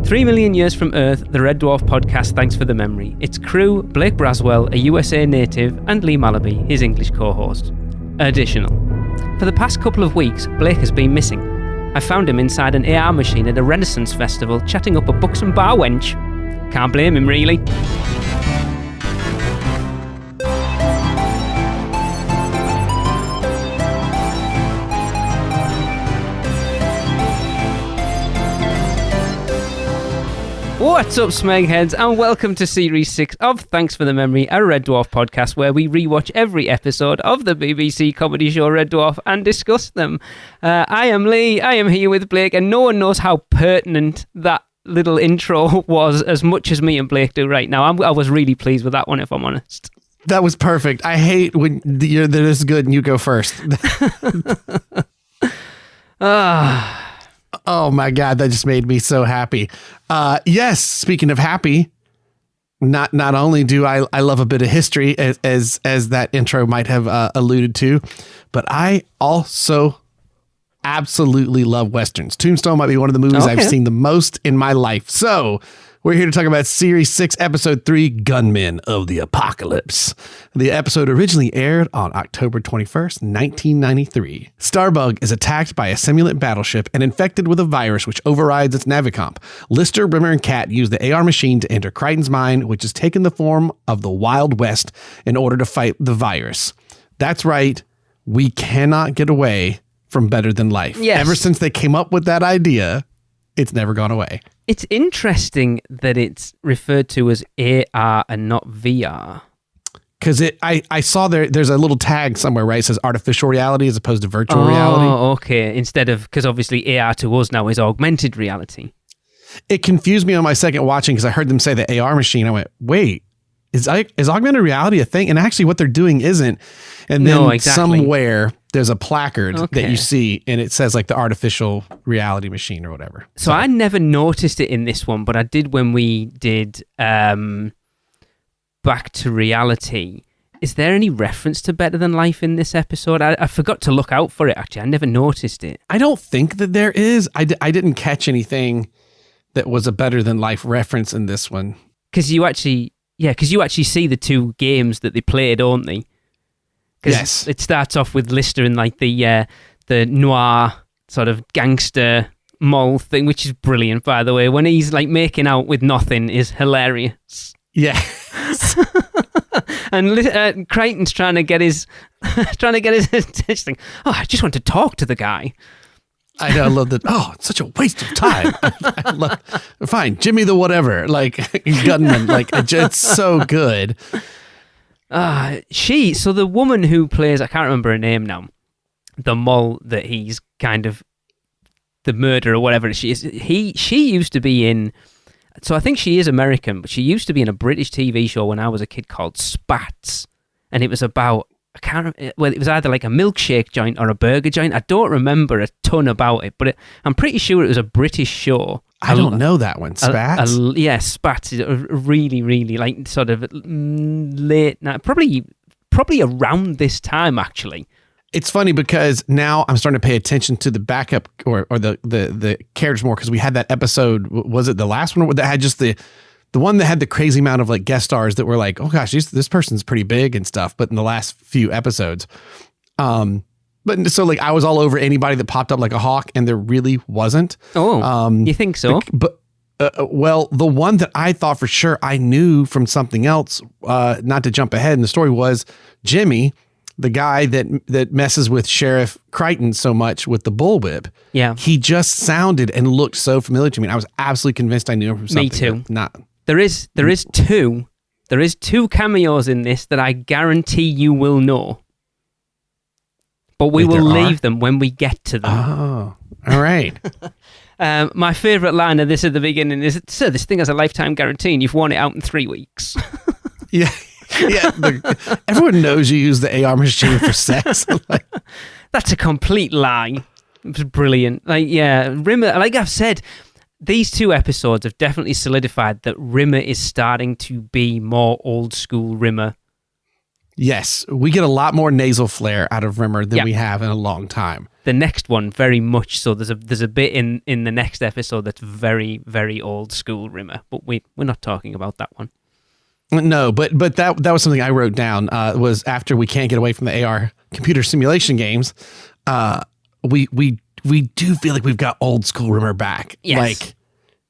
3 million years from Earth, the Red Dwarf podcast thanks for the memory. Its crew, Blake Braswell, a USA native, and Lee Malaby, his English co-host. Additional. For the past couple of weeks, Blake has been missing. I found him inside an AR machine at a Renaissance festival, chatting up a buxom bar wench. Can't blame him, really. What's up, Smegheads, and welcome to Series 6 of Thanks for the Memory, a Red Dwarf podcast where we rewatch every episode of the BBC comedy show Red Dwarf and discuss them. I am Lee, I am here with Blake, and no one knows how pertinent that little intro was as much as me and Blake do right now. I was really pleased with that one, if I'm honest. That was perfect. I hate when you're this good and you go first. Oh my God, that just made me so happy. Yes, speaking of happy, not only do I love a bit of history as that intro might have alluded to, but I also absolutely love Westerns. Tombstone might be one of the movies I've seen the most in my life. So we're here to talk about Series 6, Episode 3, Gunmen of the Apocalypse. The episode originally aired on October 21st, 1993. Starbug is attacked by a simulant battleship and infected with a virus which overrides its navicomp. Lister, Rimmer, and Kat use the AR machine to enter Crichton's mind, which has taken the form of the Wild West in order to fight the virus. That's right. We cannot get away from better than life. Yes. Ever since they came up with that idea, it's never gone away. It's interesting that it's referred to as AR and not VR. Because I saw there's a little tag somewhere, right? It says artificial reality as opposed to virtual reality. Oh, okay. Instead of, because obviously AR to us now is augmented reality. It confused me on my second watching because I heard them say the AR machine. I went, wait, is augmented reality a thing? And actually what they're doing isn't. And then somewhere there's a placard that you see and it says like the artificial reality machine or whatever. So I never noticed it in this one, but I did when we did Back to Reality. Is there any reference to Better Than Life in this episode? I forgot to look out for it, actually. I never noticed it. I don't think that there is. I didn't catch anything that was a Better Than Life reference in this one. Because you actually see the two games that they play, don't they? Yes. It starts off with Lister in like the noir sort of gangster mole thing, which is brilliant, by the way. When he's like making out with nothing is hilarious. Yeah. And Crichton's trying to get his attention. Oh, I just want to talk to the guy. I love that. Oh, it's such a waste of time. I love, fine, Jimmy the whatever, like Gunmen, like it's so good. So the woman who plays, I can't remember her name now, the mole that he's kind of the murderer or whatever she is. She used to be in. So I think she is American, but she used to be in a British TV show when I was a kid called Spats, and it was about it was either like a milkshake joint or a burger joint. I don't remember a ton about it, but I'm pretty sure it was a British show. I don't know that one. Spats? Yeah, Spats is a really, really like sort of late night, probably around this time actually. It's funny because now I'm starting to pay attention to the backup or the characters more because we had that episode. Was it the last one that had just the one that had the crazy amount of like guest stars that were like, oh gosh, this person's pretty big and stuff. But in the last few episodes, but so like I was all over anybody that popped up like a hawk, and there really wasn't. Oh, you think so? But well, the one that I thought for sure I knew from something else, not to jump ahead in the story, was Jimmy, the guy that messes with Sheriff Crichton so much with the bullwhip. Yeah, he just sounded and looked so familiar to me. And I was absolutely convinced I knew him from something. Me too. There is two cameos in this that I guarantee you will know. But we will leave them when we get to them. Oh, all right. My favourite line of this at the beginning is, "Sir, this thing has a lifetime guarantee and you've worn it out in 3 weeks." Yeah. Yeah. Everyone knows you use the AR machine for sex. That's a complete lie. It was brilliant. Like, yeah, Rimmer, like I've said, these 2 episodes have definitely solidified that Rimmer is starting to be more old school Rimmer. Yes, we get a lot more nasal flare out of Rimmer than we have in a long time. The next one, very much so. There's a bit in the next episode that's very, very old school Rimmer, but we're not talking about that one. No, but that was something I wrote down. Was after we can't get away from the AR computer simulation games, we do feel like we've got old school Rimmer back. Yes. Like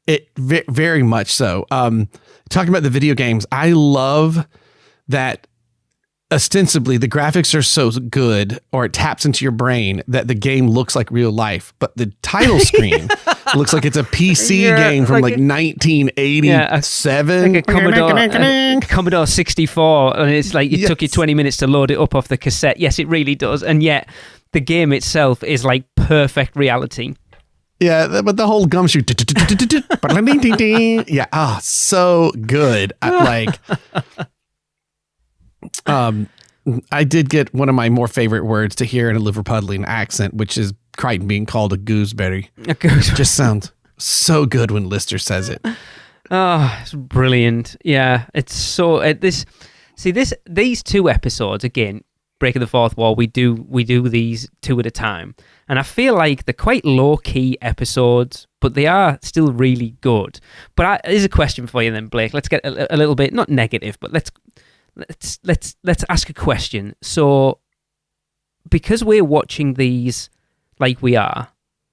it very much so. Talking about the video games, I love that. Ostensibly, the graphics are so good, or it taps into your brain that the game looks like real life. But the title screen looks like it's a PC game from like 1987, like a Commodore 64, and it's like it took you 20 minutes to load it up off the cassette. Yes, it really does, and yet the game itself is like perfect reality. Yeah, but the whole gumshoe, yeah, so good. I did get one of my more favorite words to hear in a Liverpudlian accent, which is Crichton being called a gooseberry. A gooseberry. Just sounds so good when Lister says it. Oh, it's brilliant. Yeah, it's so these two episodes again, breaking the fourth wall. We do these two at a time, and I feel like they're quite low key episodes, but they are still really good. But here's a question for you then, Blake. Let's get a little bit not negative, but let's ask a question. So, because we're watching these like we are,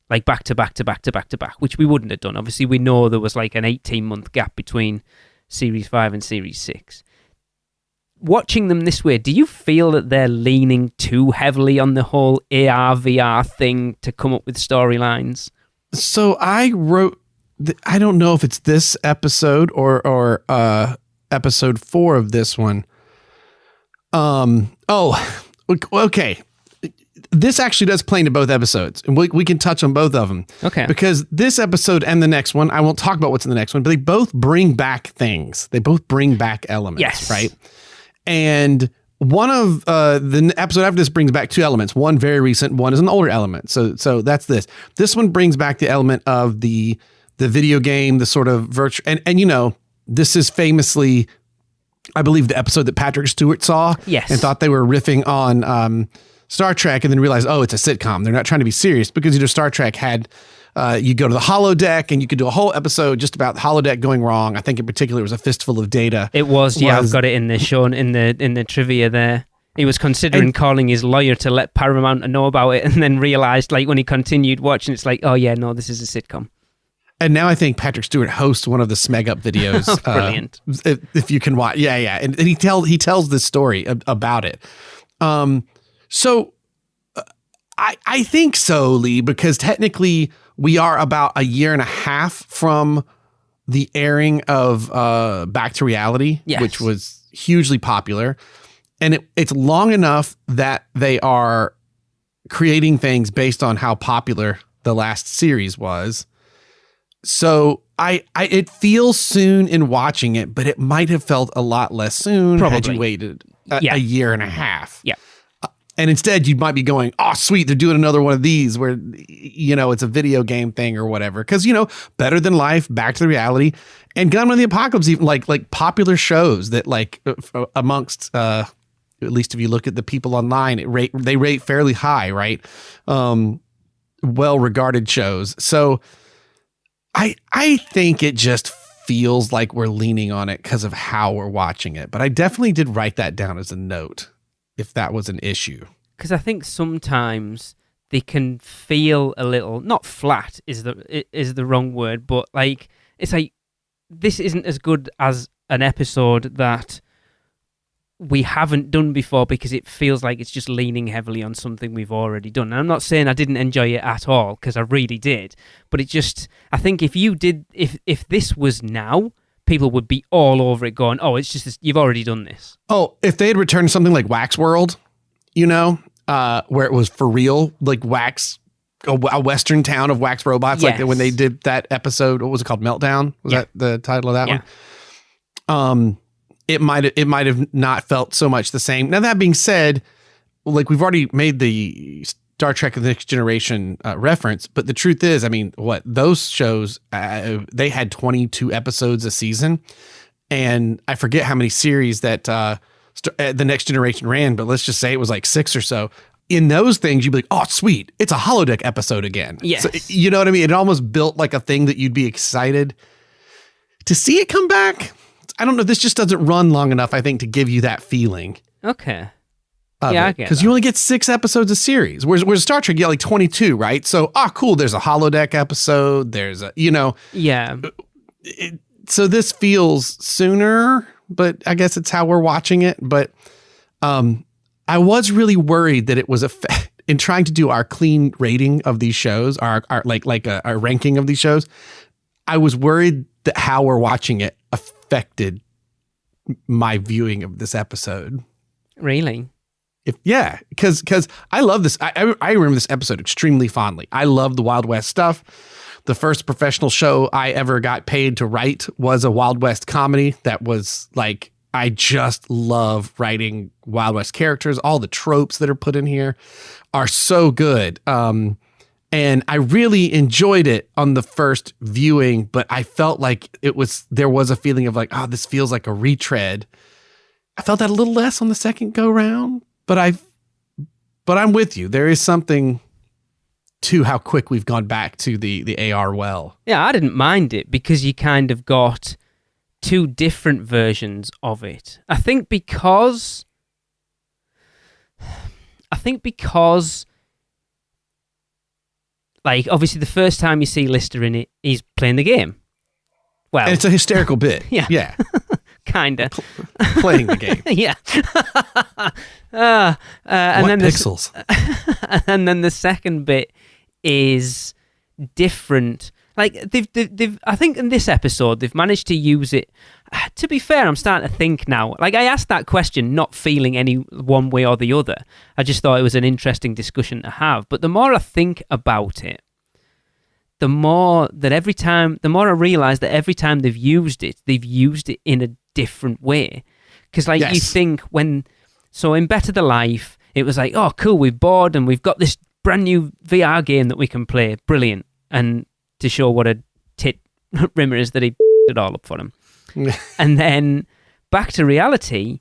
like back to back to back to back to back, which we wouldn't have done. Obviously, we know there was like an 18-month gap between Series 5 and Series 6. Watching them this way, do you feel that they're leaning too heavily on the whole AR, VR thing to come up with storylines? So I wrote, I don't know if it's this episode or episode 4 of this one. Okay. This actually does play into both episodes, and we can touch on both of them. Okay. Because this episode and the next one, I won't talk about what's in the next one, but they both bring back things. They both bring back elements, yes. Right? And one of the episode after this brings back 2 elements. One very recent, one is an older element. So that's this. This one brings back the element of the video game, the sort of virtual, and you know, this is famously, I believe, the episode that Patrick Stewart saw, yes, and thought they were riffing on Star Trek, and then realized, oh, it's a sitcom. They're not trying to be serious, because Star Trek had you go to the holodeck, and you could do a whole episode just about the holodeck going wrong. I think in particular it was A Fistful of Data. It was, yeah. I've got it in the show, in the trivia there. He was considering calling his lawyer to let Paramount know about it, and then realized, like, when he continued watching, it's like, oh yeah, no, this is a sitcom. And now I think Patrick Stewart hosts one of the Smeg Up videos. Brilliant. If you can watch. Yeah, yeah. And he tells this story about it. So I think so, Lee, because technically we are about a year and a half from the airing of Back to Reality, yes, which was hugely popular. And it's long enough that they are creating things based on how popular the last series was. So it feels soon in watching it, but it might have felt a lot less soon had you waited a year and a half. Yeah. And instead you might be going, oh, sweet, they're doing another one of these where, you know, it's a video game thing or whatever. Because, you know, Better Than Life, Back to Reality, and Gunmen of the Apocalypse, even like popular shows that like amongst, at least if you look at the people online, they rate fairly high, right? Well-regarded shows. So I think it just feels like we're leaning on it because of how we're watching it. But I definitely did write that down as a note, if that was an issue. Because I think sometimes they can feel a little, not flat is the wrong word, but like, it's like, this isn't as good as an episode that we haven't done before, because it feels like it's just leaning heavily on something we've already done. And I'm not saying I didn't enjoy it at all, because I really did, but it just, I think if this was now, people would be all over it going, oh, it's just this, you've already done this. Oh, if they had returned something like Wax World, you know, where it was for real, like Wax, a Western town of wax robots, yes, like when they did that episode, what was it called? Meltdown? Was that the title of that one? It might have not felt so much the same. Now, that being said, like, we've already made the Star Trek: The Next Generation reference, but the truth is, I mean, those shows, they had 22 episodes a season, and I forget how many series that The Next Generation ran, but let's just say it was like 6 or so. In those things, you'd be like, oh, sweet, it's a holodeck episode again. Yes. So, you know what I mean? It almost built like a thing that you'd be excited to see it come back. I don't know. This just doesn't run long enough, I think, to give you that feeling. Okay. Yeah, I get because that. you only get 6 episodes a series. Whereas Star Trek, you get like 22, right? So, cool. There's a holodeck episode. There's a, Yeah. So this feels sooner, but I guess it's how we're watching it. But I was really worried that it was in trying to do our clean rating of these shows, our ranking of these shows. I was worried that how we're watching it affected my viewing of this episode. Really? Because I love this. I remember this episode extremely fondly. I love the Wild West stuff. The first professional show I ever got paid to write was a Wild West comedy that was like, I just love writing Wild West characters. All the tropes that are put in here are so good. And I really enjoyed it on the first viewing, but I felt like there was a feeling of like, oh, this feels like a retread. I felt that a little less on the second go round, but I'm with you. There is something to how quick we've gone back to the AR well. Yeah, I didn't mind it because you kind of got 2 different versions of it. I think because like obviously the first time you see Lister in it, he's playing the game. Well, and it's a hysterical bit. Yeah. Kinda. Playing the game. Yeah. And what then pixels? And then the second bit is different. Like they've I think in this episode they've managed to use it. To be fair, I'm starting to think now. Like I asked that question, not feeling any one way or the other. I just thought it was an interesting discussion to have. But the more I think about it, the more I realize that every time they've used it in a different way. Because like you think so in Better the Life, it was like, oh cool, we're bored and we've got this brand new VR game that we can play. Brilliant. And to show what a tit Rimmer is that he it all up for him. And then back to reality,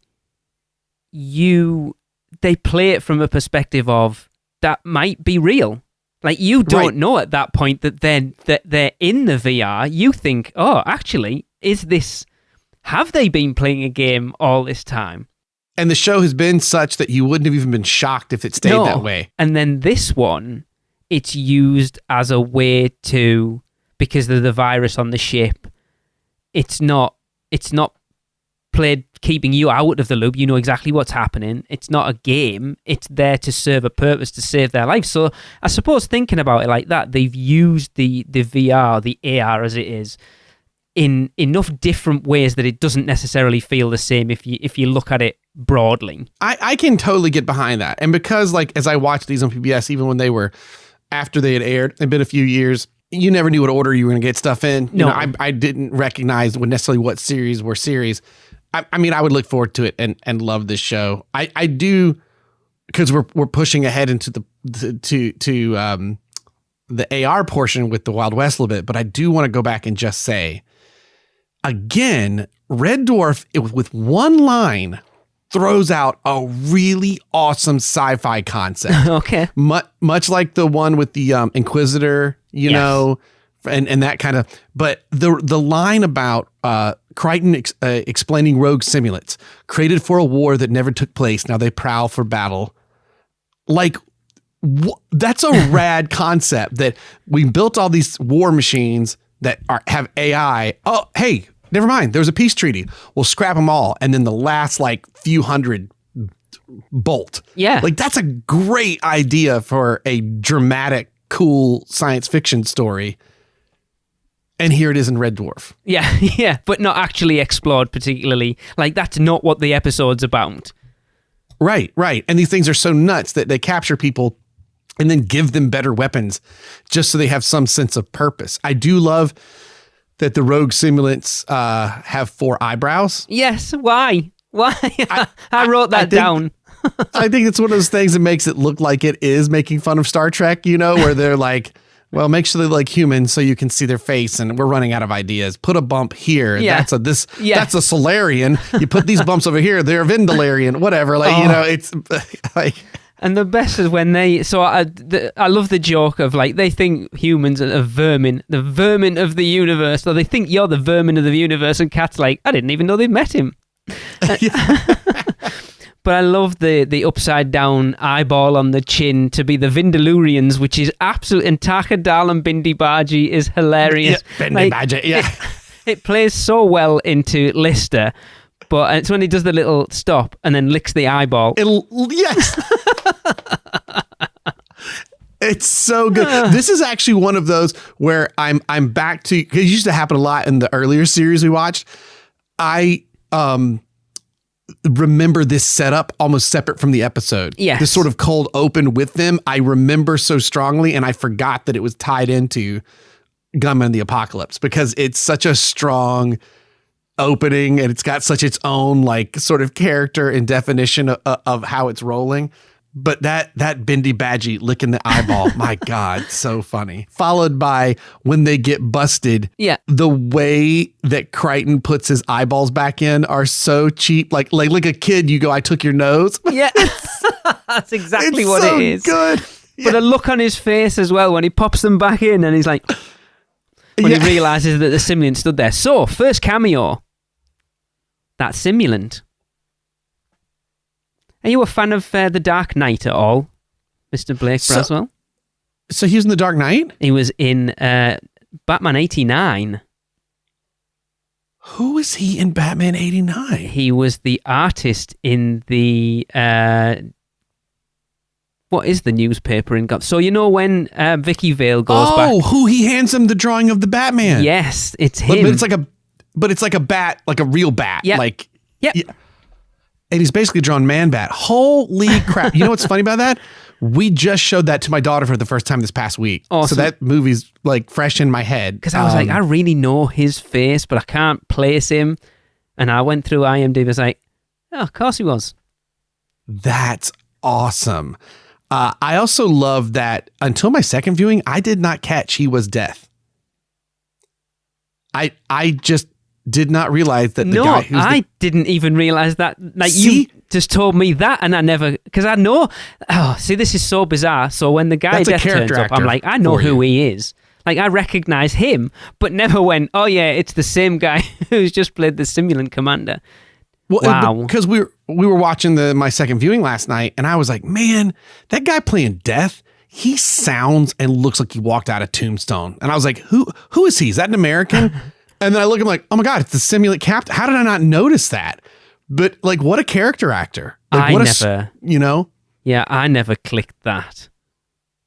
they play it from a perspective of that might be real. Like you don't know at that point that they're in the VR. You think, oh, actually, have they been playing a game all this time? And the show has been such that you wouldn't have even been shocked if it stayed that way. And then this one, it's used as a way to, because of the virus on the ship, it's not played keeping you out of the loop. You know exactly what's happening. It's not a game. It's there to serve a purpose, to save their life. So I suppose thinking about it like that, they've used the VR, the AR as it is, in enough different ways that it doesn't necessarily feel the same if you look at it broadly. I can totally get behind that. And because like as I watched these on PBS, even when they were after they had aired, it'd been a few years, you never knew what order you were going to get stuff in. No. You know, I didn't recognize necessarily what series were series. I mean, I would look forward to it and love this show. I do, because we're pushing ahead into the AR portion with the Wild West a little bit, but I do want to go back and just say, again, Red Dwarf, with one line, throws out a really awesome sci-fi concept. Okay. Much like the one with the Inquisitor, you know, and that kind of, but the line about Crichton explaining rogue simulates created for a war that never took place. Now they prowl for battle. Like, that's a rad concept that we built all these war machines that have AI. Oh, hey, never mind. There was a peace treaty. We'll scrap them all. And then the last like few hundred bolt. Yeah. Like that's a great idea for a dramatic, cool science fiction story. And here it is in Red Dwarf. Yeah, yeah, but not actually explored particularly. Like that's not what the episode's about. Right. And these things are so nuts that they capture people and then give them better weapons just so they have some sense of purpose. I do love that the rogue simulants have 4 eyebrows. Yes, why? I wrote that down. I think it's one of those things that makes it look like it is making fun of Star Trek, you know, where they're like, Well, make sure they look like humans so you can see their face, and we're running out of ideas. Put a bump here. Yeah. That's a Solarian. You put these bumps over here, they're a Vindalarian, whatever. It's like. And the best is when I love the joke of like, they think humans are vermin, the vermin of the universe, or they think you're the vermin of the universe, and Kat's like, I didn't even know they'd met him. But I love the upside down eyeball on the chin to be the Vindalurians, which is absolute. And Takadal and Bindi Baji is hilarious. Yeah, Bindi Baji, yeah. It plays so well into Lister, but it's when he does the little stop and then licks the eyeball. Yes. It's so good. This is actually one of those where I'm back to, because it used to happen a lot in the earlier series we watched. I remember this setup almost separate from the episode. Yes. This sort of cold open with them, I remember so strongly, and I forgot that it was tied into Gunmen and the Apocalypse, because it's such a strong opening, and it's got such its own like sort of character and definition of how it's rolling. But that Bindi Baji licking the eyeball, my God, so funny. Followed by when they get busted. Yeah. The way that Crichton puts his eyeballs back in are so cheap. Like a kid, you go, I took your nose. Yeah. That's exactly what so it is. Good. But the look on his face as well when he pops them back in and he's like, when he realizes that the simulant stood there. So, first cameo. That simulant. Are you a fan of The Dark Knight at all, Mr. Blake Braswell? So he was in The Dark Knight? He was in Batman 89. Who was he in Batman 89? He was the artist in the... what is the newspaper in Gotham? So you know when Vicky Vale goes back... Oh, who he hands him the drawing of the Batman. Yes, it's him. But it's like a bat, like a real bat. Yeah. Like, yeah. And he's basically drawn Man-Bat. Holy crap. You know what's funny about that? We just showed that to my daughter for the first time this past week. Awesome. So that movie's like fresh in my head. Because I was like, I really know his face, but I can't place him. And I went through IMDb and was like, oh, of course he was. That's awesome. I also love that until my second viewing, I did not catch he was Death. I just did not realize that the guy who's I didn't even realize that. Like, you just told me that, and I never, because I know. Oh, see, this is so bizarre. So when the guy Death turns up, I'm like, I know who he is. Like, I recognize him, but never went, oh yeah, it's the same guy who's just played the Simulant Commander. Well, wow. Because we were watching my second viewing last night, and I was like, man, that guy playing Death, he sounds and looks like he walked out of Tombstone. And I was like, who is he? Is that an American? And then I look at him like, oh my God, it's the Simulant Captain. How did I not notice that? But like, what a character actor. Like, Yeah, I never clicked that.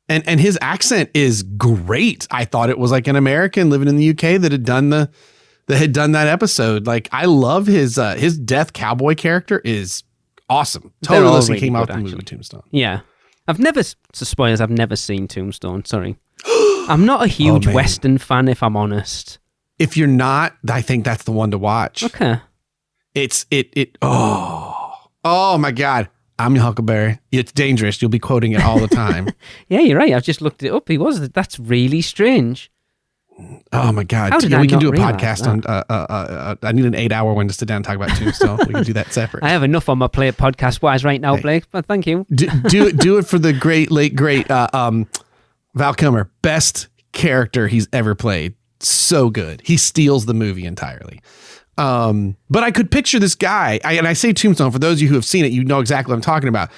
And his accent is great. I thought it was like an American living in the UK that had done that episode. Like, I love his Death cowboy character is awesome. Totally came out of the movie Tombstone. Yeah. I've never seen Tombstone, sorry. I'm not a huge Western fan, if I'm honest. If you're not, I think that's the one to watch. Okay. Oh my God. I'm your Huckleberry. It's dangerous. You'll be quoting it all the time. Yeah, you're right. I've just looked it up. That's really strange. Oh my God. We can do a podcast on, I need an 8-hour one to sit down and talk about Tombstone. We can do that separate. I have enough on my plate podcast wise right now, Blake, but thank you. Do it for the late great Val Kilmer. Best character he's ever played. So good. He steals the movie entirely. But I could picture this guy, and I say Tombstone, for those of you who have seen it, you know exactly what I'm talking about.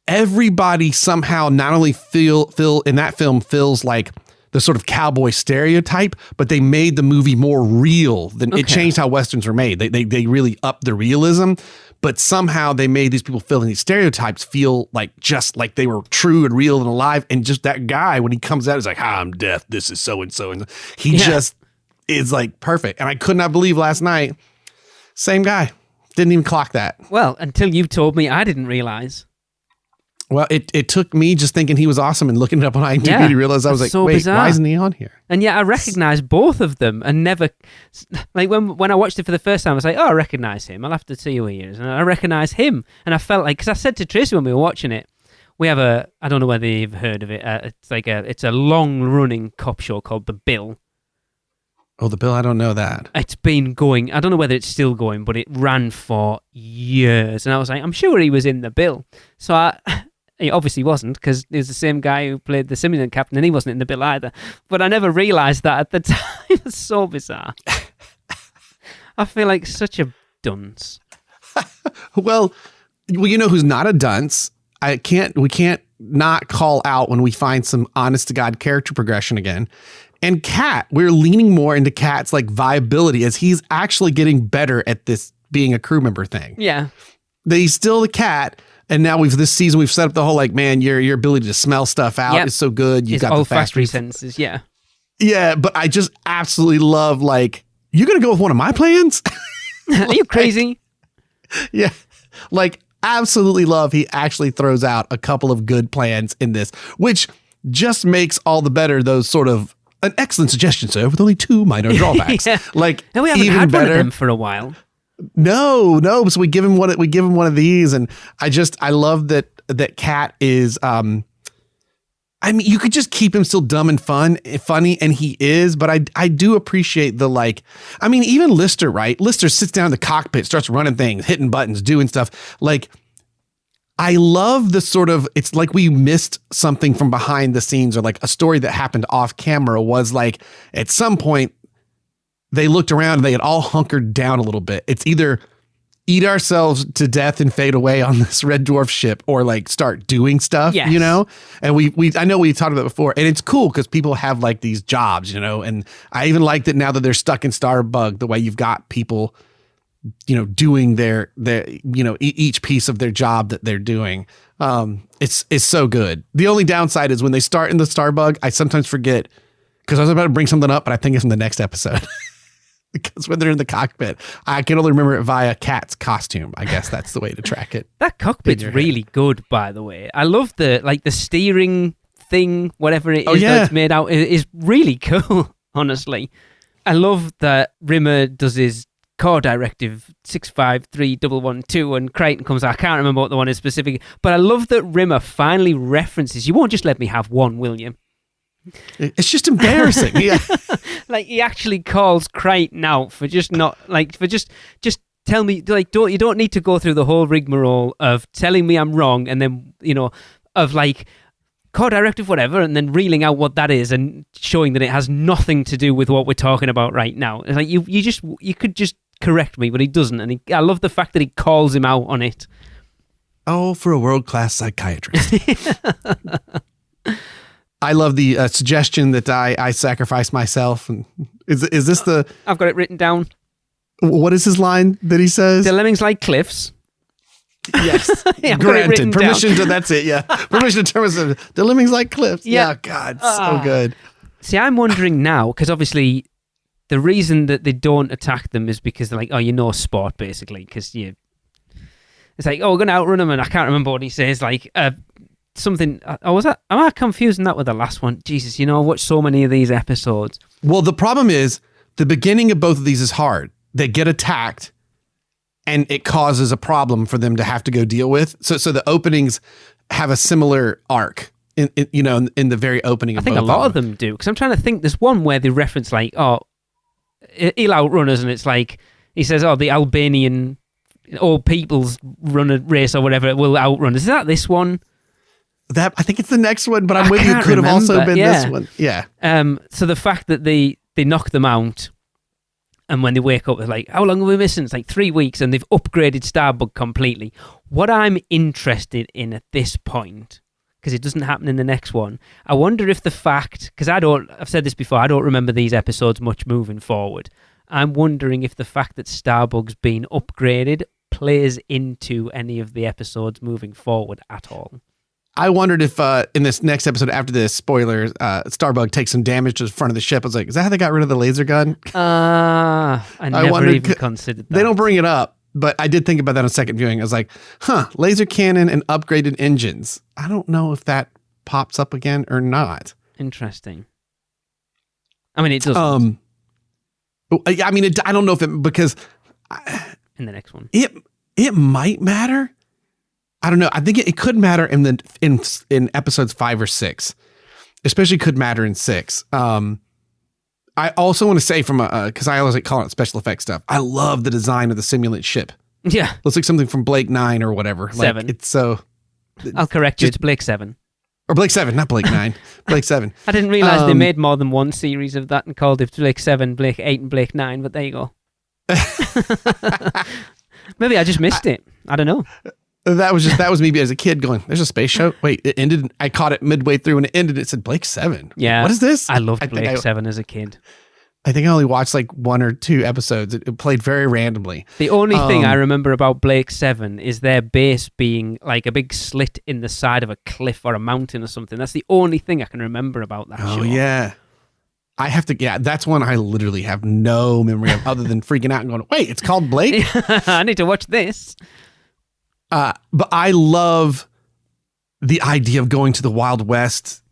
Everybody somehow not only feel in that film feels like the sort of cowboy stereotype, but they made the movie more real than it changed how Westerns were made. They really upped the realism, but somehow they made these people feeling these stereotypes feel like just like they were true and real and alive. And just that guy, when he comes out, is like, I'm Death. This is so-and-so. And he just is like perfect. And I could not believe last night, same guy. Didn't even clock that. Well, until you told me, I didn't realize. Well, it took me just thinking he was awesome and looking it up on IMDb to realize I was like, wait, bizarre. Why isn't he on here? And I recognized both of them and never, like when I watched it for the first time, I was like, oh, I recognize him. I'll have to see who he is. And I recognize him. And I felt like, because I said to Tracy when we were watching it, we have I don't know whether you've heard of it. It's a long running cop show called The Bill. Oh, The Bill, I don't know that. It's been going, I don't know whether it's still going, but it ran for years. And I was like, I'm sure he was in The Bill. So he obviously wasn't, because it was the same guy who played the simulant captain, and he wasn't in The Bill either. But I never realised that at the time. It was so bizarre. I feel like such a dunce. Well, you know who's not a dunce? We can't not call out when we find some honest to God character progression again. And Kat, we're leaning more into Kat's like viability as he's actually getting better at this being a crew member thing. Yeah. He's still the Kat. And now this season we've set up the whole like, man, your ability to smell stuff out is so good. You got the olfactory senses, yeah. Yeah, but I just absolutely love like, you're gonna go with one of my plans? Are you crazy? Yeah. Like absolutely love he actually throws out a couple of good plans in this, which just makes all the better those sort of an excellent suggestion, sir, with only 2 minor drawbacks. Yeah. Like, no, we haven't even had better. One of them for a while. No. So we give him one of these, and I love that Kat is. I mean, you could just keep him still dumb and funny, and he is. But I do appreciate the like. I mean, even Lister, right? Lister sits down in the cockpit, starts running things, hitting buttons, doing stuff like. I love the sort of, it's like we missed something from behind the scenes, or like a story that happened off camera was like, at some point they looked around and they had all hunkered down a little bit. It's either eat ourselves to death and fade away on this Red Dwarf ship, or like start doing stuff, you know? And I know we talked about it before, and it's cool because people have like these jobs, you know? And I even like that now that they're stuck in Starbug, the way you've got people, you know, doing their you know, each piece of their job that they're doing. It's so good. The only downside is when they start in the Starbug, I sometimes forget, because I was about to bring something up, but I think it's in the next episode. Because when they're in the cockpit, I can only remember it via Kat's costume. I guess that's the way to track it. That cockpit's really good, by the way. I love the steering thing, whatever it is that's made out, is really cool, honestly. I love that Rimmer does his core directive 653112 and Crichton comes out. I can't remember what the one is specific, but I love that Rimmer finally references, you won't just let me have one, will you? It's just embarrassing. Yeah. Like, he actually calls Crichton out for just not, like, for just tell me, like, you don't need to go through the whole rigmarole of telling me I'm wrong, and then, you know, of like core directive whatever, and then reeling out what that is and showing that it has nothing to do with what we're talking about right now. It's like, you could just correct me, but he doesn't, and I love the fact that he calls him out on it. Oh, for a world-class psychiatrist. I love the suggestion that I sacrifice myself. And is this the? I've got it written down. What is his line that he says? The lemmings like cliffs. Yes, yeah, granted. Permission to, that's it. Yeah, permission to terms of the lemmings like cliffs. Yeah, God, so good. See, I'm wondering now, because obviously the reason that they don't attack them is because they're like, oh, you know, sport, basically, because it's like, oh, we're going to outrun them, and I can't remember what he says, like something. Oh, am I confusing that with the last one? Jesus, you know, I watched so many of these episodes. Well, the problem is the beginning of both of these is hard. They get attacked, and it causes a problem for them to have to go deal with. So the openings have a similar arc. In the very opening of both. I think a lot of them do, because I'm trying to think. There's one where they reference like, oh, he'll outrun us, and it's like he says, oh, the Albanian all peoples run a race or whatever, it will outrun us. Is that this one? That I think it's the next one, but I'm with you. It could have also been this one. Yeah. So the fact that they knock them out, and when they wake up, they're like, how long are we missing? It's like 3 weeks, and they've upgraded Starbug completely. What I'm interested in at this point, because it doesn't happen in the next one, I wonder if the fact, because I've said this before, I don't remember these episodes much moving forward. I'm wondering if the fact that Starbug's been upgraded plays into any of the episodes moving forward at all. I wondered if in this next episode after this, spoilers, Starbug takes some damage to the front of the ship. I was like, is that how they got rid of the laser gun? I never even considered that. They don't bring it up, but I did think about that on second viewing. I was like, laser cannon and upgraded engines. I don't know if that pops up again or not. Interesting. I mean, it doesn't. I mean, I don't know if it, because in the next one, it might matter. I don't know. I think it could matter in episodes 5 or 6, especially could matter in 6. I also want to say because I always like calling it special effects stuff. I love the design of the simulant ship. Yeah. Looks like something from Blake 9 or whatever. 7. Like, it's so. I'll correct you. It's Blake 7. Or Blake 7, not Blake 9. Blake 7. I didn't realize they made more than one series of that and called it Blake 7, Blake 8, and Blake 9, but there you go. Maybe I just missed it. I don't know. That was me as a kid going, there's a space show. Wait, it ended. I caught it midway through and it ended. It said Blake 7. Yeah. What is this? I loved Blake 7 as a kid. I think I only watched like 1 or 2 episodes. It played very randomly. The only thing I remember about Blake 7 is their base being like a big slit in the side of a cliff or a mountain or something. That's the only thing I can remember about that show. Oh, yeah. That's one I literally have no memory of other than freaking out and going, wait, it's called Blake? I need to watch this. But I love the idea of going to the Wild West.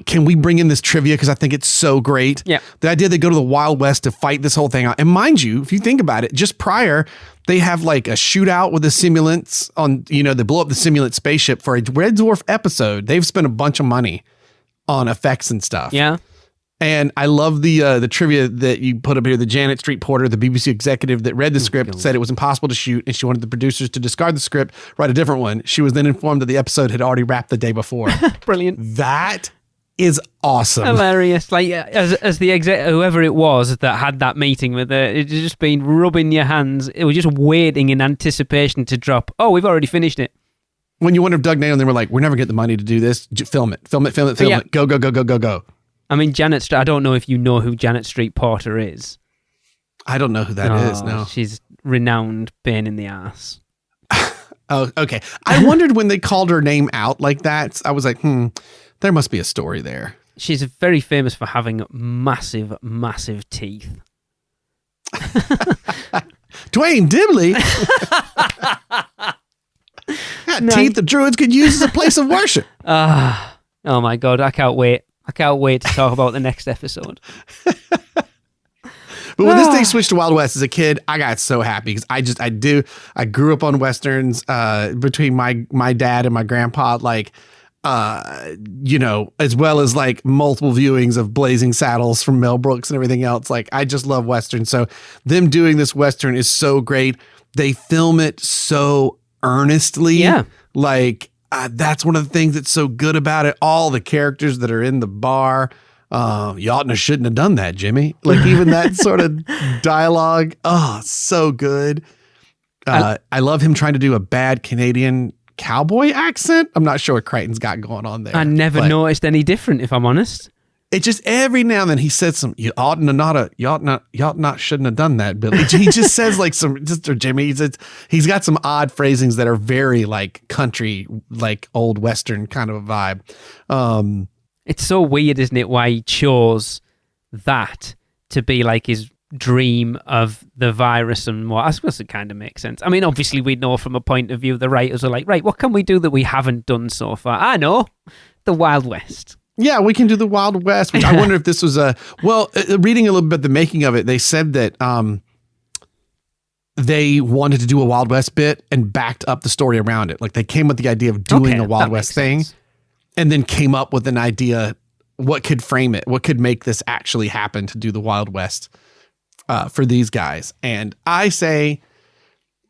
Can we bring in this trivia? Because I think it's so great. Yeah. The idea they go to the Wild West to fight this whole thing out. And mind you, if you think about it, just prior, they have like a shootout with the simulants on, they blow up the simulant spaceship for a Red Dwarf episode. They've spent a bunch of money on effects and stuff. Yeah. And I love the trivia that you put up here. The Janet Street Porter, the BBC executive that read the script, said it was impossible to shoot, and she wanted the producers to discard the script, write a different one. She was then informed that the episode had already wrapped the day before. Brilliant. That is awesome. Hilarious. Like as the whoever it was that had that meeting with her, it just been rubbing your hands. It was just waiting in anticipation to drop. Oh, we've already finished it. When you wonder if Doug Nail and they were like, we're never get the money to do this. Film it. Go, go, go, go, go, go. I mean, I don't know if you know who Janet Street Porter is. I don't know who that is. No. She's renowned pain in the ass. Oh, okay. I wondered when they called her name out like that. I was like, there must be a story there. She's very famous for having massive, massive teeth. Dwayne Dibley. Teeth the Druids could use as a place of worship. Oh my God, I can't wait. I can't wait to talk about the next episode. But when this thing switched to Wild West as a kid, I got so happy because I grew up on Westerns between my dad and my grandpa, as well as like multiple viewings of Blazing Saddles from Mel Brooks and everything else. Like, I just love Western. So them doing this Western is so great. They film it so earnestly. Yeah. That's one of the things that's so good about it. All the characters that are in the bar, you oughtn't shouldn't have done that, Jimmy. Like, even that sort of dialogue. Oh, so good. I love him trying to do a bad Canadian cowboy accent. I'm not sure what Crichton's got going on there. I never noticed any different, if I'm honest. It just every now and then he said some, you ought not shouldn't have done that, Billy. He just says like or Jimmy, he's got some odd phrasings that are very like country, like old Western kind of a vibe. It's so weird, isn't it, why he chose that to be like his dream of the virus and what. I suppose it kind of makes sense. I mean, obviously we know from a point of view, the writers are like, right, what can we do that we haven't done so far? I know, the Wild West. Yeah, we can do the Wild West. Which I wonder if this was reading a little bit the making of it, they said that they wanted to do a Wild West bit and backed up the story around it. Like, they came with the idea of doing a Wild West thing and then came up with an idea, what could frame it, what could make this actually happen to do the Wild West for these guys. And I say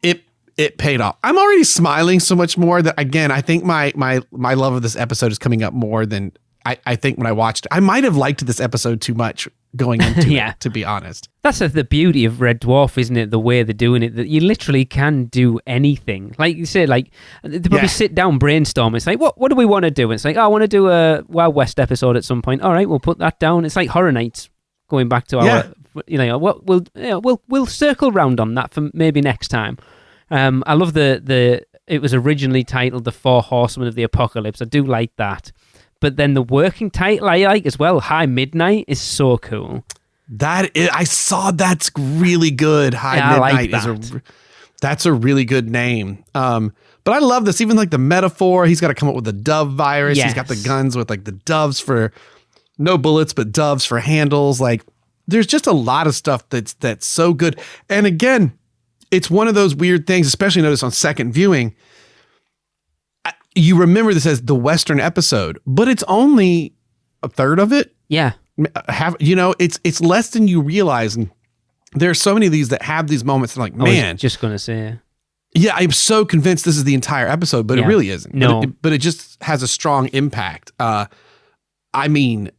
it paid off. I'm already smiling so much more that, again, I think my love of this episode is coming up more than I think when I watched it. I might have liked this episode too much going into it, to be honest. That's the beauty of Red Dwarf, isn't it? The way they're doing it, that you literally can do anything. Like you said, like they probably sit down, brainstorm. It's like, what do we want to do? It's like, I want to do a Wild West episode at some point. All right, we'll put that down. It's like Horror Nights, going back to our, we'll circle round on that for maybe next time. I love it was originally titled The Four Horsemen of the Apocalypse. I do like that. But then the working title I like as well, High Midnight, is so cool. I saw that's really good. High Midnight is that's a really good name. But I love this, even like the metaphor. He's got to come up with the dove virus. Yes. He's got the guns with like the doves for no bullets, but doves for handles. Like, there's just a lot of stuff that's so good. And again, it's one of those weird things, especially notice on second viewing. you remember this as the Western episode, but it's only a third of it. Yeah. It's less than you realize. And there are so many of these that have these moments like, man. I was just going to say. Yeah, I'm so convinced this is the entire episode, but it really isn't. No. But it just has a strong impact. I mean,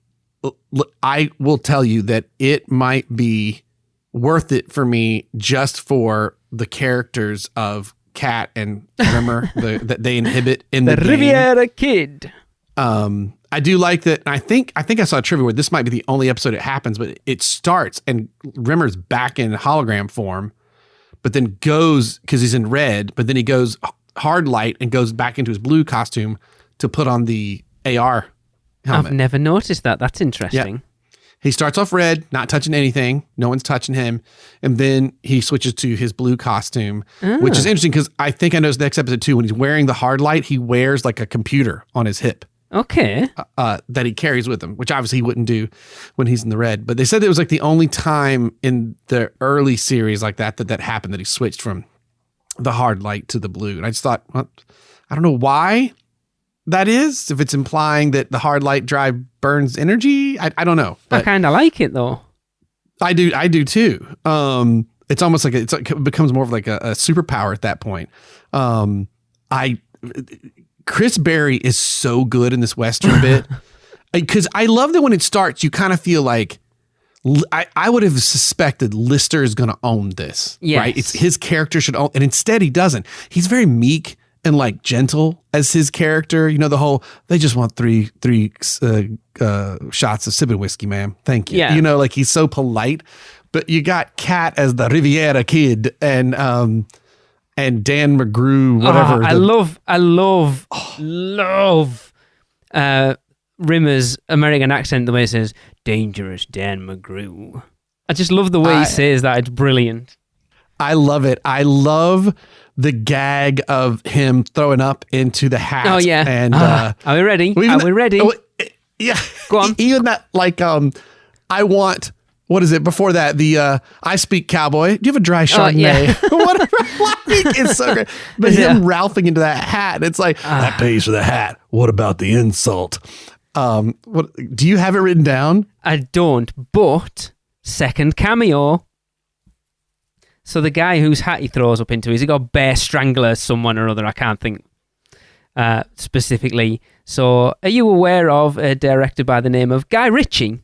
I will tell you that it might be worth it for me just for the characters of Kat and Rimmer that they inhibit in the game. Riviera Kid. I do like that. I think I saw a trivia where this might be the only episode it happens, but it starts and Rimmer's back in hologram form, but then goes, because he's in red, but then he goes hard light and goes back into his blue costume to put on the AR helmet. I've never noticed that. That's interesting. Yep. He starts off red, not touching anything. No one's touching him. And then he switches to his blue costume, which is interesting because I think I noticed next episode too, when he's wearing the hard light, he wears like a computer on his hip. Okay. That he carries with him, which obviously he wouldn't do when he's in the red. But they said it was like the only time in the early series like that happened, that he switched from the hard light to the blue. And I just thought, well, I don't know why that is. If it's implying that the hard light drive burns energy, I don't know. I kind of like it though. I do too. It's almost like it becomes more of like a superpower at that point. Chris Berry is so good in this Western bit, because I love that when it starts, you kind of feel like I would have suspected Lister is going to own this, right? It's his character should own, and instead he doesn't. He's very meek and like gentle as his character. You know, the whole, they just want three shots of sipping whiskey, ma'am. Thank you. Yeah. You know, like he's so polite, but you got Kat as the Riviera Kid and Dan McGrew, whatever. I love Rimmer's American accent, the way he says, "Dangerous Dan McGrew." I just love the way he says that. It's brilliant. I love it. I love the gag of him throwing up into the hat. Oh, yeah. And are we ready? Are we ready? Yeah. Go on. Even that, like, I want... What is it? Before that, the I Speak Cowboy. Do you have a dry Chardonnay? Yeah. Whatever. Like, it's so great. But him ralphing into that hat, it's like, that pays for the hat. What about the insult? What do you have it written down? I don't, but second cameo. So the guy whose hat he throws up into, has he got Bear Strangler someone or other? I can't think specifically. So are you aware of a director by the name of Guy Ritchie?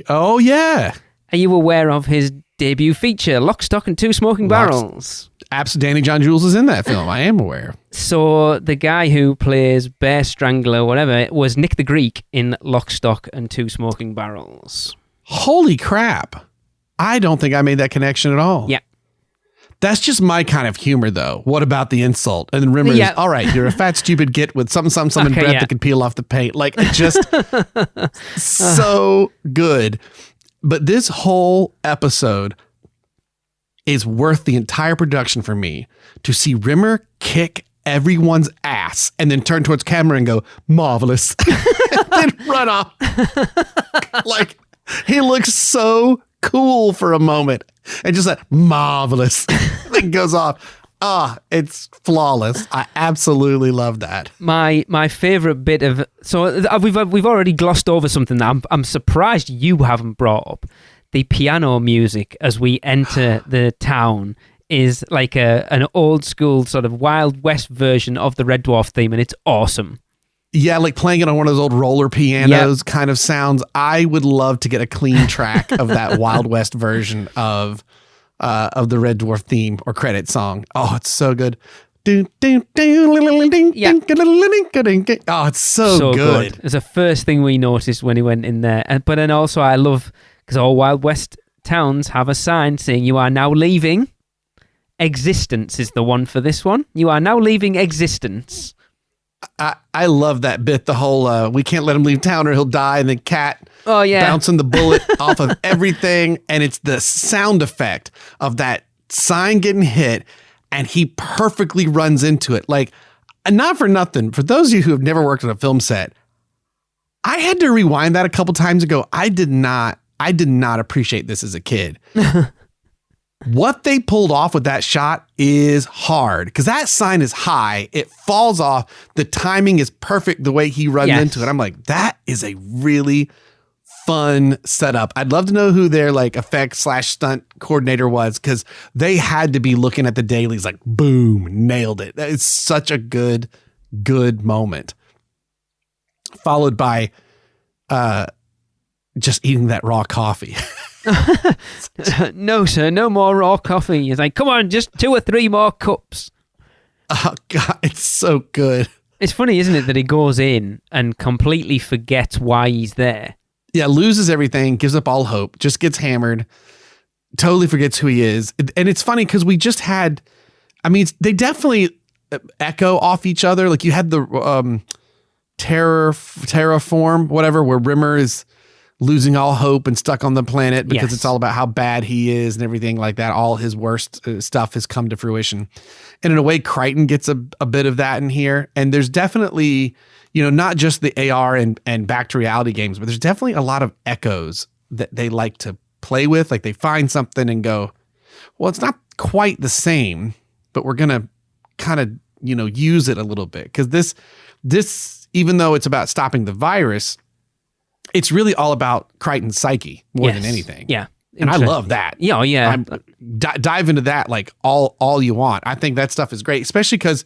Oh, yeah. Are you aware of his debut feature, Lock, Stock and Two Smoking Barrels? Absolutely. Danny John Jules is in that film. I am aware. So the guy who plays Bear Strangler, whatever, was Nick the Greek in Lock, Stock and Two Smoking Barrels. Holy crap. I don't think I made that connection at all. Yeah. That's just my kind of humor, though. What about the insult? And then Rimmer is, all right, you're a fat, stupid git with some breath that can peel off the paint. Like, just so good. But this whole episode is worth the entire production for me to see Rimmer kick everyone's ass and then turn towards camera and go, marvelous, and then run off. Like, he looks so cool for a moment and just like, marvelous, thing goes off. It's flawless. I absolutely love that. My favorite bit of, so we've already glossed over something that I'm surprised you haven't brought up. The piano music as we enter the town is like an old school sort of Wild West version of the Red Dwarf theme, and it's awesome. Yeah, like playing it on one of those old roller pianos kind of sounds. I would love to get a clean track of that Wild West version of the Red Dwarf theme or credit song. Oh, it's so good. Oh, it's so good. It's the first thing we noticed when he went in there. But then also I love, because all Wild West towns have a sign saying, "You are now leaving. Existence" is the one for this one. You are now leaving existence. I love that bit. The whole we can't let him leave town or he'll die, and then Cat bouncing the bullet off of everything, and it's the sound effect of that sign getting hit, and he perfectly runs into it. Like, not for nothing, for those of you who have never worked on a film set, I had to rewind that a couple times ago. I did not appreciate this as a kid. What they pulled off with that shot is hard because that sign is high. It falls off. The timing is perfect the way he runs into it. I'm like, that is a really fun setup. I'd love to know who their like effect/stunt coordinator was because they had to be looking at the dailies like, boom, nailed it. That is such a good moment. Followed by just eating that raw coffee. No, sir, no more raw coffee. He's like, come on, just 2 or 3 more cups. Oh, God, it's so good. It's funny, isn't it, that he goes in and completely forgets why he's there. Yeah, loses everything, gives up all hope, just gets hammered, totally forgets who he is. And it's funny because we just had, I mean, they definitely echo off each other. Like you had the terraform, whatever, where Rimmer is losing all hope and stuck on the planet because it's all about how bad he is and everything like that. All his worst stuff has come to fruition. And in a way, Crichton gets a bit of that in here. And there's definitely, you know, not just the AR and back to reality games, but there's definitely a lot of echoes that they like to play with. Like they find something and go, well, it's not quite the same, but we're going to kind of, you know, use it a little bit. Because this, even though it's about stopping the virus, it's really all about Crichton's psyche more than anything. Yeah. And I love that. Yeah. Yeah. Dive into that like all you want. I think that stuff is great, especially because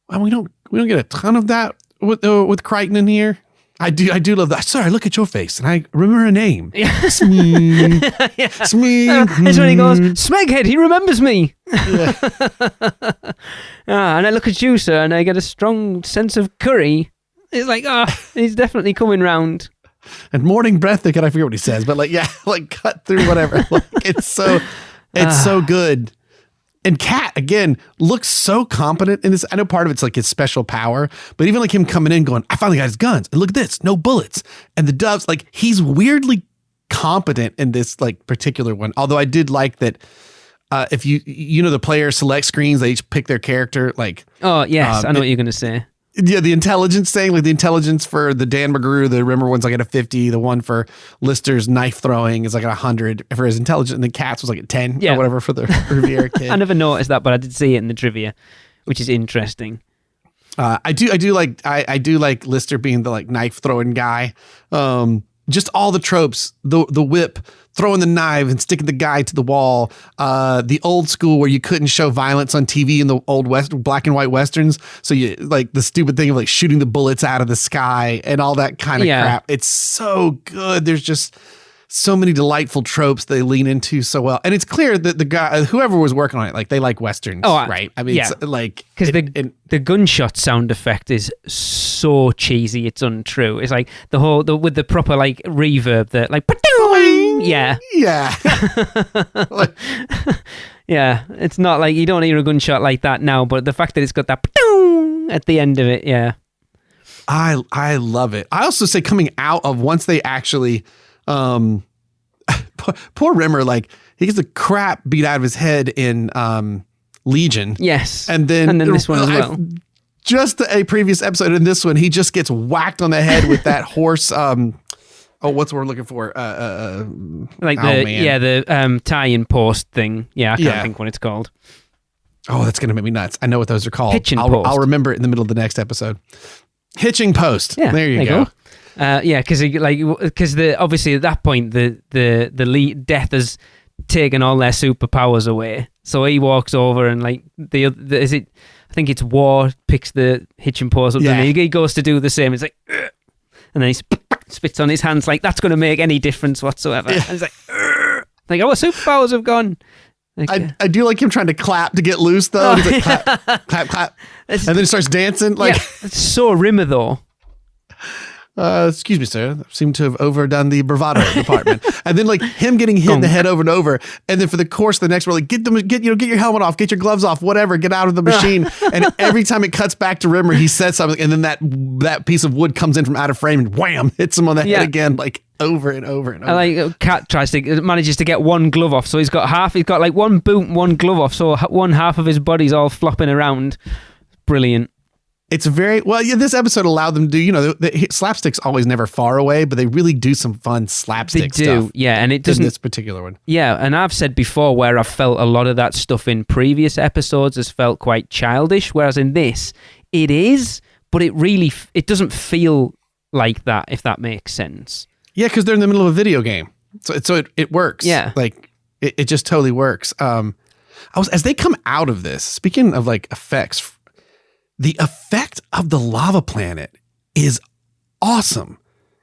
we don't get a ton of that with Crichton in here. I do love that. Sorry, look at your face, and I remember her name. Smee. Smee. That's when he goes, Smeghead, he remembers me. Yeah. And I look at you, sir, and I get a strong sense of curry. It's like, he's definitely coming round. And morning breath, I forget what he says, but like, yeah, like cut through whatever. Like, it's so good. And Cat, again, looks so competent in this. I know part of it's like his special power, but even like him coming in going, I finally got his guns. And look at this, no bullets. And the doves, like he's weirdly competent in this like particular one. Although I did like that if you know the player select screens, they each pick their character. Like, oh, yes, I know what you're going to say. Yeah, the intelligence thing, like the intelligence for the Dan McGrew, the Rimmer one's like at a 50. The one for Lister's knife throwing is like at 100 for his intelligence. And the Cat's was like at 10 or whatever for the Riviera kid. I never noticed that, but I did see it in the trivia, which is interesting. I do like Lister being the like knife throwing guy. Just all the tropes, the whip, throwing the knife and sticking the guy to the wall. The old school where you couldn't show violence on TV in the old black and white westerns. So you like the stupid thing of like shooting the bullets out of the sky and all that kind of crap. It's so good. There's just so many delightful tropes they lean into so well. And it's clear that the guy, whoever was working on it, like they like westerns, right? I mean, it's like because the gunshot sound effect is so cheesy, it's untrue. It's like with the proper like reverb that like, yeah. Yeah, it's not like you don't hear a gunshot like that now, but the fact that it's got that at the end of it, yeah. I love it. I also say coming out of once they actually. Poor Rimmer, like he gets the crap beat out of his head in Legion. Yes, and then this one as well. Just a previous episode in this one, he just gets whacked on the head with that horse. What's the word we're looking for? The tie-in post thing. Yeah, I can't think what it's called. Oh, that's gonna make me nuts. I know what those are called. Hitching post. I'll remember it in the middle of the next episode. Hitching post. Yeah, there you go. Because obviously at that point the lead death has taken all their superpowers away. So he walks over and like I think it's War picks the hitching post up and he goes to do the same. It's like, ugh, and then he spits on his hands like that's going to make any difference whatsoever. Yeah. And he's like, ugh, like our superpowers have gone. Like, I do like him trying to clap to get loose though. He's like clap, clap, clap, and then he starts dancing. Like it's so Rimmer though. Excuse me, sir. Seem to have overdone the bravado department. And then like him getting hit in the head over and over. And then for the course of the next, we're like, get your helmet off, get your gloves off, whatever, get out of the machine. And every time it cuts back to Rimmer, he says something. And then that piece of wood comes in from out of frame and wham, hits him on the head again, like over and over and over. And like Cat manages to get one glove off. So he's got like one boot and one glove off. So one half of his body's all flopping around. Brilliant. It's very well. Yeah, this episode allowed them to do. The slapstick's always never far away, but they really do some fun slapstick stuff. Yeah, and it doesn't. In this particular one. Yeah, and I've said before where I've felt a lot of that stuff in previous episodes has felt quite childish, whereas in this it is, but it doesn't feel like that, if that makes sense. Yeah, because they're in the middle of a video game, so it works. Yeah, like it just totally works. As they come out of this, speaking of like effects. The effect of the lava planet is awesome.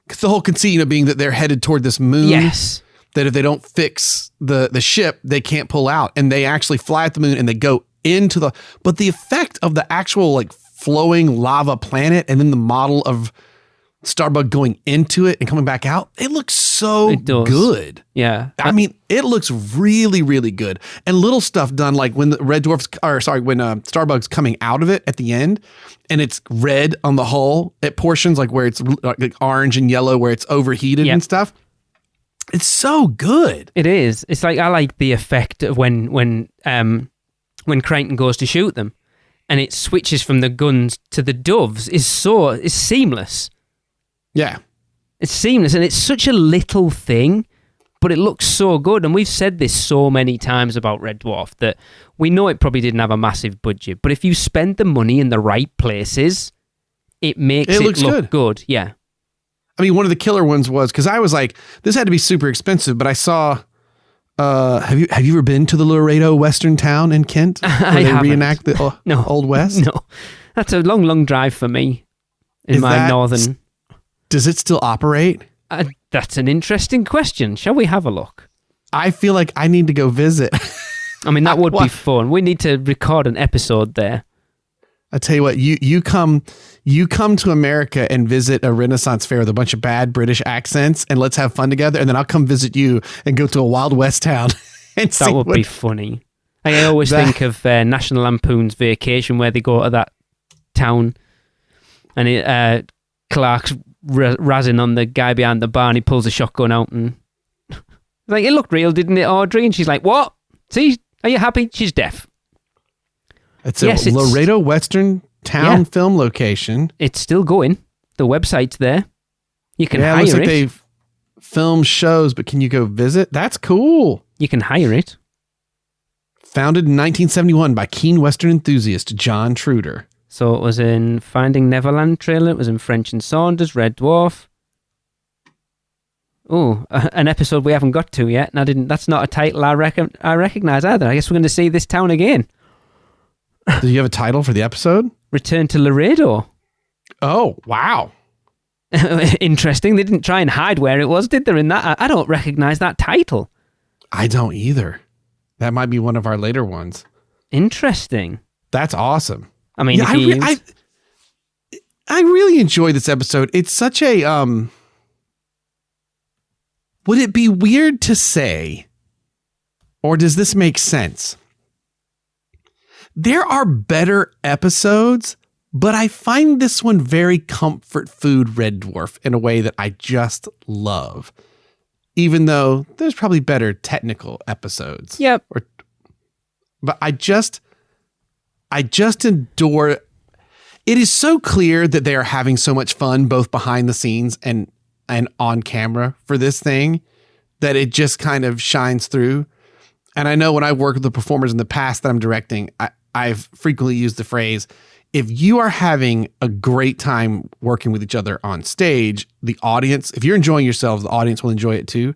Because the whole conceit being that they're headed toward this moon. Yes. That if they don't fix the ship, they can't pull out. And they actually fly at the moon and they go into but the effect of the actual like flowing lava planet and then the model of Starbug going into it and coming back out, it looks so good. Yeah. I mean, it looks really, really good. And little stuff done like when the when Starbug's coming out of it at the end and it's red on the hull at portions like where it's like orange and yellow where it's overheated and stuff. It's so good. It is. It's like, I like the effect of when Crichton goes to shoot them and it switches from the guns to the doves is seamless. Yeah. It's seamless, and it's such a little thing, but it looks so good. And we've said this so many times about Red Dwarf that we know it probably didn't have a massive budget, but if you spend the money in the right places, it makes it look good. Yeah. I mean, one of the killer ones was, because I was like, this had to be super expensive, but I saw, have you ever been to the Laredo Western town in Kent? Where they reenact the Old West? No. That's a long, long drive for me in my northern... Does it still operate? That's an interesting question. Shall we have a look? I feel like I need to go visit. I mean, that would be fun. We need to record an episode there. I tell you what, you come to America and visit a Renaissance fair with a bunch of bad British accents, and let's have fun together. And then I'll come visit you and go to a Wild West town. That would be funny. I always think of National Lampoon's Vacation, where they go to that town, and Clark's razzing on the guy behind the bar, and he pulls a shotgun out, and like, it looked real, didn't it, Audrey? And she's like, "What? See, are you happy?" She's deaf. It's a Laredo Western town film location. It's still going. The website's there. You can hire it. Looks like they've filmed shows, but can you go visit? That's cool. You can hire it. Founded in 1971 by keen Western enthusiast John Truder. So it was in Finding Neverland trailer. It was in French and Saunders, Red Dwarf. Oh, an episode we haven't got to yet. And that's not a title I recognise either. I guess we're going to see this town again. Do you have a title for the episode? Return to Laredo. Oh, wow. Interesting. They didn't try and hide where it was, did they? In that, I don't recognise that title. I don't either. That might be one of our later ones. Interesting. That's awesome. I mean, I really enjoy this episode. It's such a would it be weird to say, or does this make sense? There are better episodes, but I find this one very comfort food Red Dwarf in a way that I just love. Even though there's probably better technical episodes. Yep. But I just adore. It is so clear that they are having so much fun both behind the scenes and on camera for this thing that it just kind of shines through. And I know when I work with the performers in the past that I'm directing, I've frequently used the phrase, if you are having a great time working with each other on stage, the audience, if you're enjoying yourselves, the audience will enjoy it too.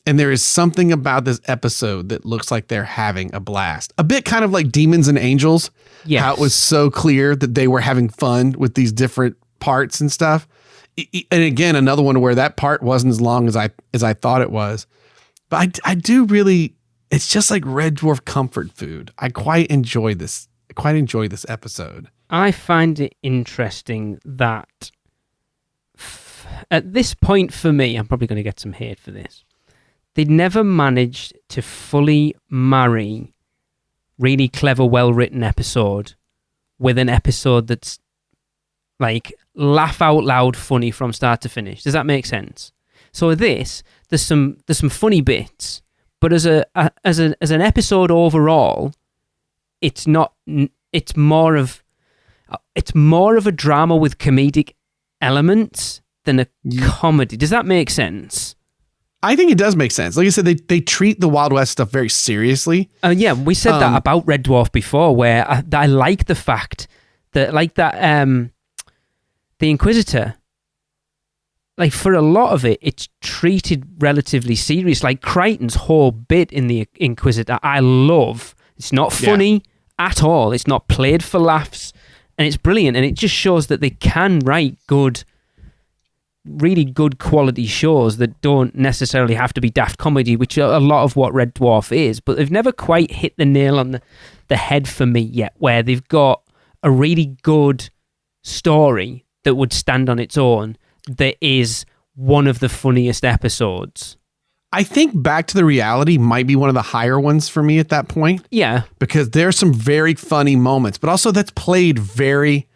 And there is something about this episode that looks like they're having a blast. A bit kind of like Demons and Angels. Yes. How it was so clear that they were having fun with these different parts and stuff. And again, another one where that part wasn't as long as I thought it was. But I do really, it's just like Red Dwarf comfort food. I quite enjoy this episode. I find it interesting that at this point for me, I'm probably going to get some hate for this. They never managed to fully marry really clever, well-written episode with an episode that's like laugh out loud funny from start to finish. Does that make sense? So with this, there's some funny bits, but as an episode overall, it's not. It's more of It's more of a drama with comedic elements than a comedy. Does that make sense? I think it does make sense. Like I said, they treat the Wild West stuff very seriously. Yeah, we said that about Red Dwarf before, where I like the fact that, like that, the Inquisitor, like for a lot of it, it's treated relatively serious. Like Crichton's whole bit in the Inquisitor, I love. It's not funny at all. It's not played for laughs, and it's brilliant. And it just shows that they can write good, really good quality shows that don't necessarily have to be daft comedy, which a lot of what Red Dwarf is, but they've never quite hit the nail on the head for me yet, where they've got a really good story that would stand on its own, that is one of the funniest episodes. I think Back to the Reality might be one of the higher ones for me at that point. Yeah. Because there's some very funny moments, but also that's played very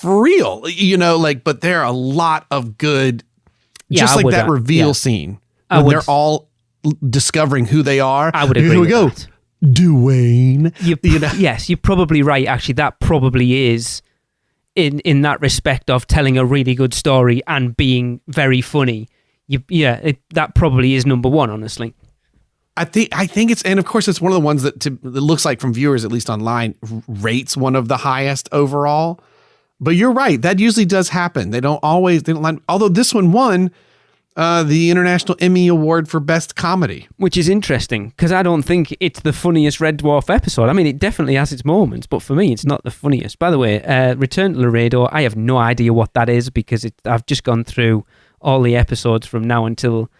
for real, but there are a lot of good, just like that reveal scene when they're all discovering who they are. I would agree. Here we go. That. Dwayne. Yes, you're probably right. Actually, that probably is in that respect of telling a really good story and being very funny. That probably is number one, honestly. I think it's, and of course it's one of the ones that it looks like from viewers, at least online, rates one of the highest overall. But you're right. That usually does happen. They don't line, although this one won the International Emmy Award for Best Comedy. Which is interesting, because I don't think it's the funniest Red Dwarf episode. I mean, it definitely has its moments, but for me, it's not the funniest. By the way, Return to Laredo, I have no idea what that is, because I've just gone through all the episodes from now until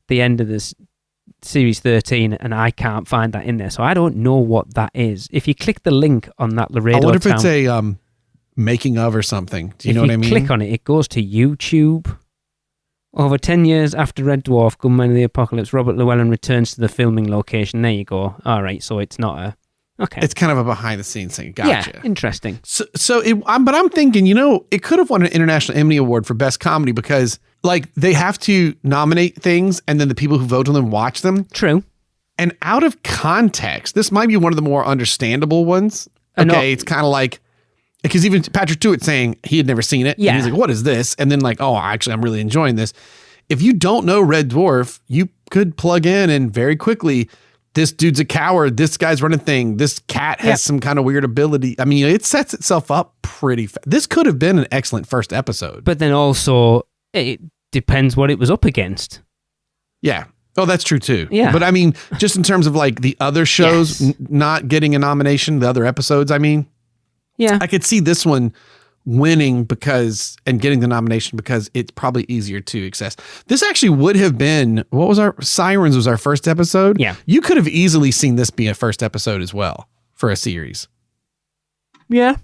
the end of this Series 13, and I can't find that in there. So I don't know what that is. If you click the link on that Laredo I wonder if town, it's a... making of or something. Do you know what I mean? If you click on it, it goes to YouTube. Over 10 years after Red Dwarf, Gunmen of the Apocalypse, Robert Llewellyn returns to the filming location. There you go. All right, so it's not a... Okay. It's kind of a behind-the-scenes thing. Gotcha. Yeah, interesting. But I'm thinking, it could have won an International Emmy Award for Best Comedy because, they have to nominate things and then the people who vote on them watch them. True. And out of context, this might be one of the more understandable ones. Okay, it's kind of like... Because even Patrick Stewart saying he had never seen it. Yeah. And he's like, what is this? And then I'm really enjoying this. If you don't know Red Dwarf, you could plug in and very quickly, this dude's a coward. This guy's running thing. This cat has some kind of weird ability. I mean, it sets itself up pretty fast. This could have been an excellent first episode. But then also, it depends what it was up against. Yeah. Oh, that's true too. Yeah. But I mean, just in terms of the other shows not getting a nomination, the other episodes, I mean. Yeah. I could see this one winning and getting the nomination because it's probably easier to access. This actually would have been, Sirens was our first episode. Yeah. You could have easily seen this be a first episode as well for a series. Yeah.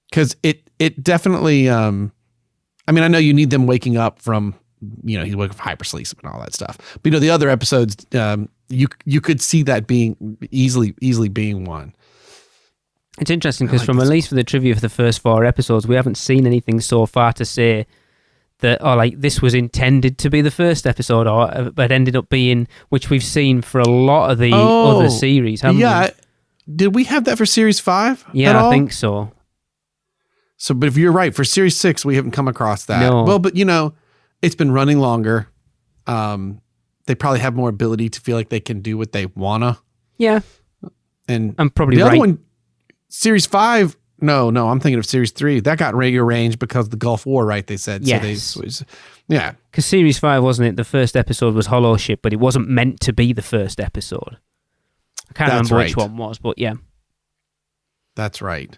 Because it definitely, I know you need them waking up from, he's waking from hypersleep and all that stuff. But the other episodes, you could see that being easily being one. It's interesting because at least for the trivia for the first 4 episodes, we haven't seen anything so far to say that, this was intended to be the first episode, but ended up being, which we've seen for a lot of the other series, haven't we? Did we have that for Series 5? Yeah, I think so. So, but if you're right, for Series 6, we haven't come across that. No. Well, but it's been running longer. They probably have more ability to feel like they can do what they wanna. Yeah. And I'm probably the right. other one, Series 5, no, I'm thinking of Series 3. That got rearranged because of the Gulf War, right? They said. Yes. So yeah. Because Series 5, wasn't it? The first episode was Hollow Ship, but it wasn't meant to be the first episode. I can't remember which one was, but yeah. That's right.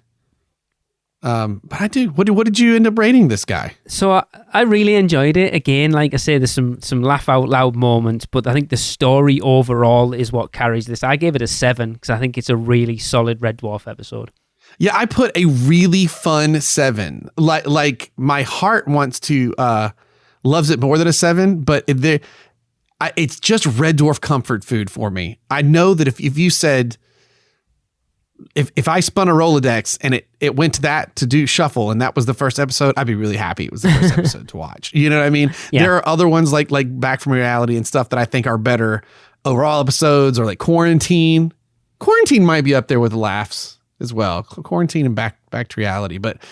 But I do. What did you end up rating this guy? So I really enjoyed it. Again, like I say, there's some laugh out loud moments, but I think the story overall is what carries this. I gave it a 7 because I think it's a really solid Red Dwarf episode. Yeah, I put a really fun 7. Like my heart wants to loves it more than a 7, but it's just Red Dwarf comfort food for me. I know that if you said. If I spun a Rolodex and it went to that to do shuffle and that was the first episode, I'd be really happy it was the first episode to watch. You know what I mean? Yeah. There are other ones like Back from Reality and stuff that I think are better overall episodes, or like Quarantine. Quarantine might be up there with laughs as well. Quarantine and Back back to reality. But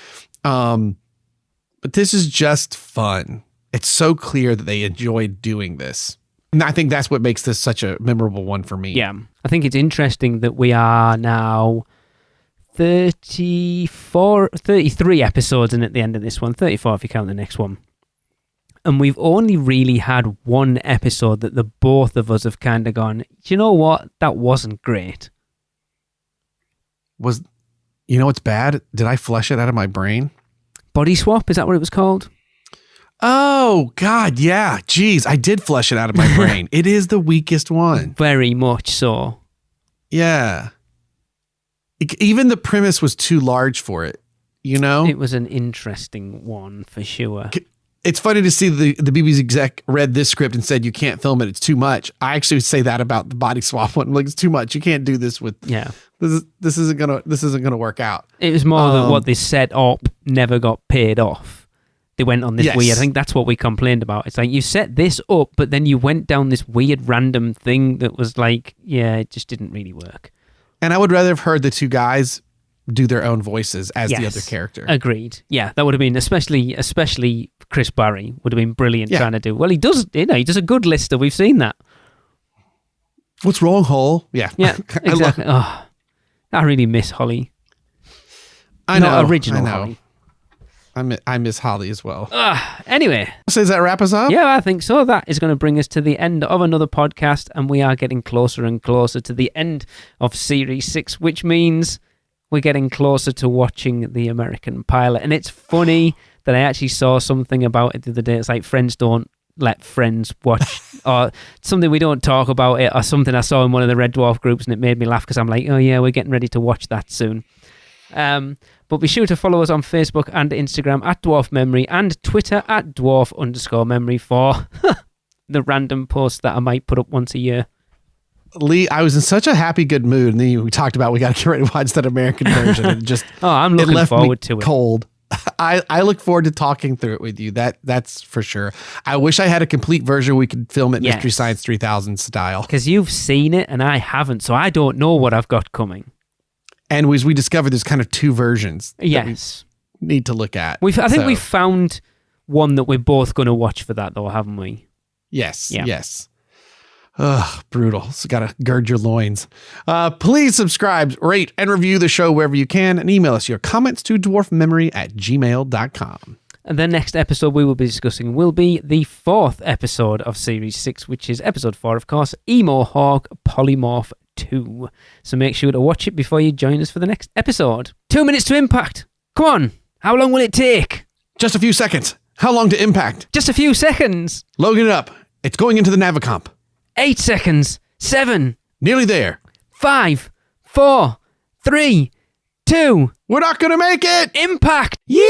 this is just fun. It's so clear that they enjoyed doing this. And I think that's what makes this such a memorable one for me. Yeah. I think it's interesting that we are now 33 episodes in at the end of this one. 34 if you count the next one. And we've only really had one episode that the both of us have kind of gone, do you know what? That wasn't great. You know what's bad? Did I flush it out of my brain? Body Swap, is that what it was called? Oh, God, yeah. Jeez, I did flush it out of my brain. It is the weakest one. Very much so. Yeah. Even the premise was too large for it, you know? It was an interesting one for sure. It's funny to see the BBC exec read this script and said, you can't film it. It's too much. I actually say that about the Body Swap one. Like, it's too much. You can't do this with. Yeah. This isn't gonna work out. It was more that what they set up never got paid off. They went on this weird. I think that's what we complained about. It's like you set this up, but then you went down this weird random thing that was like, yeah, it just didn't really work. And I would rather have heard the two guys do their own voices as the other character. Agreed. Yeah, that would have been especially Chris Barry would have been brilliant trying to do. Well, he does a good Lister. We've seen that. What's wrong, Hall? Yeah. Yeah, exactly. I really miss Holly. I know. Original Holly. I miss Holly as well. Anyway. So does that wrap us up? Yeah, I think so. That is going to bring us to the end of another podcast, and we are getting closer and closer to the end of Series 6, which means we're getting closer to watching the American pilot. And it's funny that I actually saw something about it the other day. It's like friends don't let friends watch, or something we don't talk about it, or something I saw in one of the Red Dwarf groups, and it made me laugh because I'm like, oh yeah, we're getting ready to watch that soon. But be sure to follow us on Facebook and Instagram at Dwarf Memory and Twitter at Dwarf_Memory for the random posts that I might put up once a year. Lee, I was in such a happy, good mood, and then we talked about we got to get ready to watch that American version, and just I'm looking forward to it. Cold. I look forward to talking through it with you. That's for sure. I wish I had a complete version we could film it Mystery Science 3000 style. Because you've seen it and I haven't, so I don't know what I've got coming. And as we discovered, there's kind of two versions. Yes. We need to look at. I think we've found one that we're both going to watch for that, though, haven't we? Yes. Yeah. Yes. Ugh, brutal. So got to gird your loins. Please subscribe, rate, and review the show wherever you can, and email us your comments to dwarfmemory@gmail.com. And the next episode we will be discussing will be the 4th episode of Series 6, which is episode 4, of course, Emo Hawk Polymorph 2. So make sure to watch it before you join us for the next episode. 2 minutes to impact. Come on. How long will it take? Just a few seconds. How long to impact? Just a few seconds. Loading it up. It's going into the Navicomp. 8 seconds. 7. Nearly there. 5, 4, 3, 2. We're not going to make it. Impact. Yeehaw!